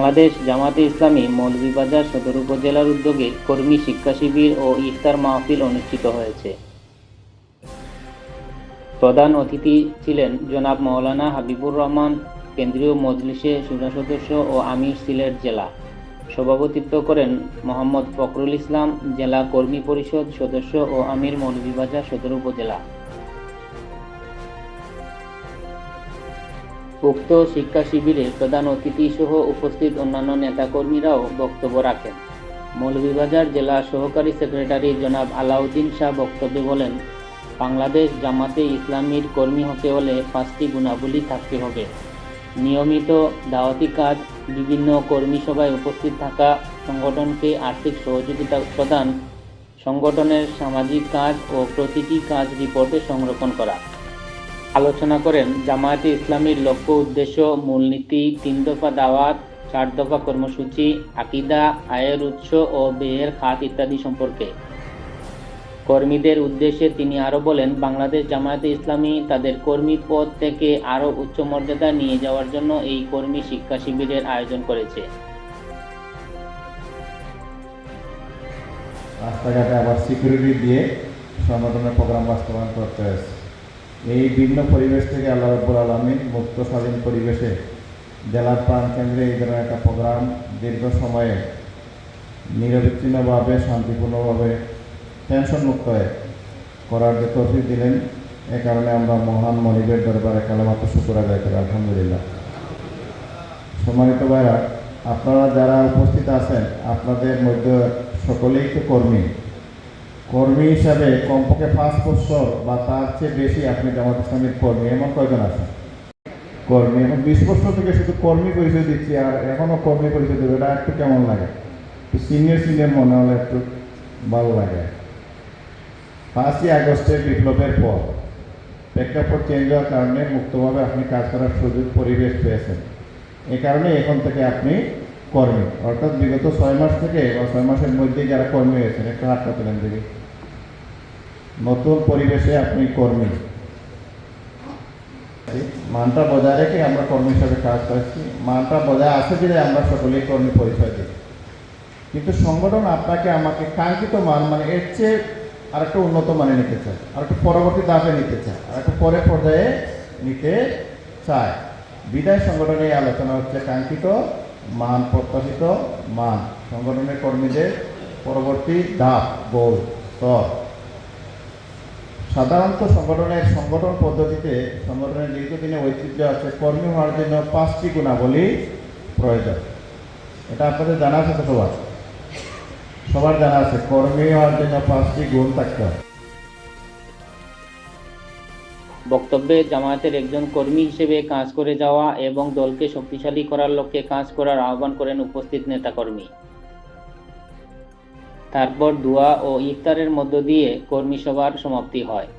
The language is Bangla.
বাংলাদেশ জামায়াতে ইসলামী মৌলভীবাজার সদর উপজেলার উদ্যোগে কর্মী শিক্ষা শিবির ও ইফতার মাহফিল অনুষ্ঠিত হয়েছে। প্রধান অতিথি ছিলেন জনাব মাওলানা হাবিবুর রহমান, কেন্দ্রীয় মজলিসে সুরা সদস্য ও আমির সিলেট জেলা। সভাপতিত্ব করেন মোহাম্মদ ফখরুল ইসলাম, জেলা কর্মী পরিষদ সদস্য ও আমির মৌলভীবাজার সদর উপজেলা। উক্ত শিক্ষা শিবিরে প্রধান অতিথি সহ উপস্থিত অন্যান্য নেতাকর্মীরাও বক্তব্য রাখেন। মৌলভীবাজার জেলা সহকারী সেক্রেটারি জনাব আলাউদ্দিন শাহ বক্তব্যে বলেন, বাংলাদেশ জামাতে ইসলামীর কর্মী হতে হলে 5টি গুণাবলী থাকতে হবে: নিয়মিত দাওয়াতি কাজ, বিভিন্ন কর্মী সভায় উপস্থিত থাকা, সংগঠনকে আর্থিক সহযোগিতা প্রদান, সংগঠনের সামাজিক কাজ ও প্রতিটি কাজ রিপোর্টে সংরক্ষণ করা। আলোচনা করেন জামায়াতে ইসলামীর লক্ষ্য উদ্দেশ্য, মূলনীতি, 3 দফা দাওয়াত, 4 দফা কর্মসূচি, আকীদা, আয়ের উৎস ও ব্যয়ের খাত ইত্যাদি সম্পর্কে। কর্মীদের উদ্দেশ্যে তিনি আরও বলেন, বাংলাদেশ জামায়াতে ইসলামী তাদের কর্মী পদ থেকে আরও উচ্চ মর্যাদা নিয়ে যাওয়ার জন্য এই কর্মী শিক্ষা শিবিরের আয়োজন করেছে। রাস্তাঘাটে আবার সিকিউরিটি দিয়ে সংগঠনের প্রোগ্রাম বাস্তবায়ন করতে হয়েছে। এই ভিন্ন পরিবেশ থেকে আল্লাহ রাব্বুল আলামিন মুক্ত স্বাধীন পরিবেশে জেলার প্রাণকেন্দ্রে এই ধরনের একটা প্রোগ্রাম দীর্ঘ সময়ে নিরবিচ্ছিন্নভাবে শান্তিপূর্ণভাবে টেনশন মুক্ত হয়ে করার যে তৌফিক দিলেন, এ কারণে আমরা মহান মনিবের দরবারে কালেমাত শুকর আদায় করি, আলহামদুলিল্লাহ। সম্মানিত ভাইরা, আপনারা যারা উপস্থিত আছেন, আপনাদের মধ্যে সকলেই তো কর্মী হিসাবে কমপক্ষে 5 বছর বা তার চেয়ে বেশি আপনি জামাত ইসলামীর কর্মী, এমন কয়জন আছেন? কর্মী এখন 20 বছর থেকে শুধু কর্মী পরিচয় দিচ্ছি, আর এখনও কর্মী পরিচয় দেবে, এটা একটু কেমন লাগে? সিনিয়র মনে হলে একটু ভালো লাগে। 5ই আগস্টের বিপ্লবের পর প্রেক্ষাপট চেঞ্জ হওয়ার কারণে মুক্তভাবে আপনি কাজ করার সুযোগ পরিবেশ পেয়েছেন। এই কারণে এখন থেকে আপনি কর্মী, অর্থাৎ বিগত 6 মাস থেকে বা 6 মাসের মধ্যে যারা কর্মী হয়েছেন, একটা হাত তুলেন দেখি। নতুন পরিবেশে আপনি কর্মী, মানটা বজায় রেখে আমরা কর্মী হিসাবে কাজ করছি। মানটা বজায় আছে বলে আমরা সকলেই কর্মী পরিচয় দিই, কিন্তু সংগঠন আপনাকে আমাকে কাঙ্ক্ষিত মান, মানে এর চেয়ে আরেকটা উন্নত মানে নিতে চায়, আরেকটা পরবর্তী ধাপে নিতে চায়, আরেকটা পরের পর্যায়ে নিতে চায়। বিদায় সংগঠনে এই আলোচনা হচ্ছে কাঙ্ক্ষিত মান, প্রত্যাশিত মান, সংগঠনের কর্মীদের পরবর্তী ধাপ, গোল, স্তর। সাধারণত সংগঠন পদ্ধতিতে সংগঠনের দীর্ঘদিনের ঐতিহ্য আছে, কর্মী হওয়ার জন্য 5টি গুণাবলী প্রয়োজন। এটা আপনাদের জানা আছে তো? সবার জানা আছে, কর্মী হওয়ার জন্য 5টি গুণ থাকতে হবে। বক্তব্যে জামায়াতের একজন কর্মী হিসেবে কাজ করে যাওয়া এবং দলকে শক্তিশালী করার লক্ষ্যে কাজ করার আহ্বান করেন উপস্থিত নেতাকর্মী। তারপর দোয়া ও ইফতারের মধ্য দিয়ে কর্মী সভার সমাপ্তি হয়।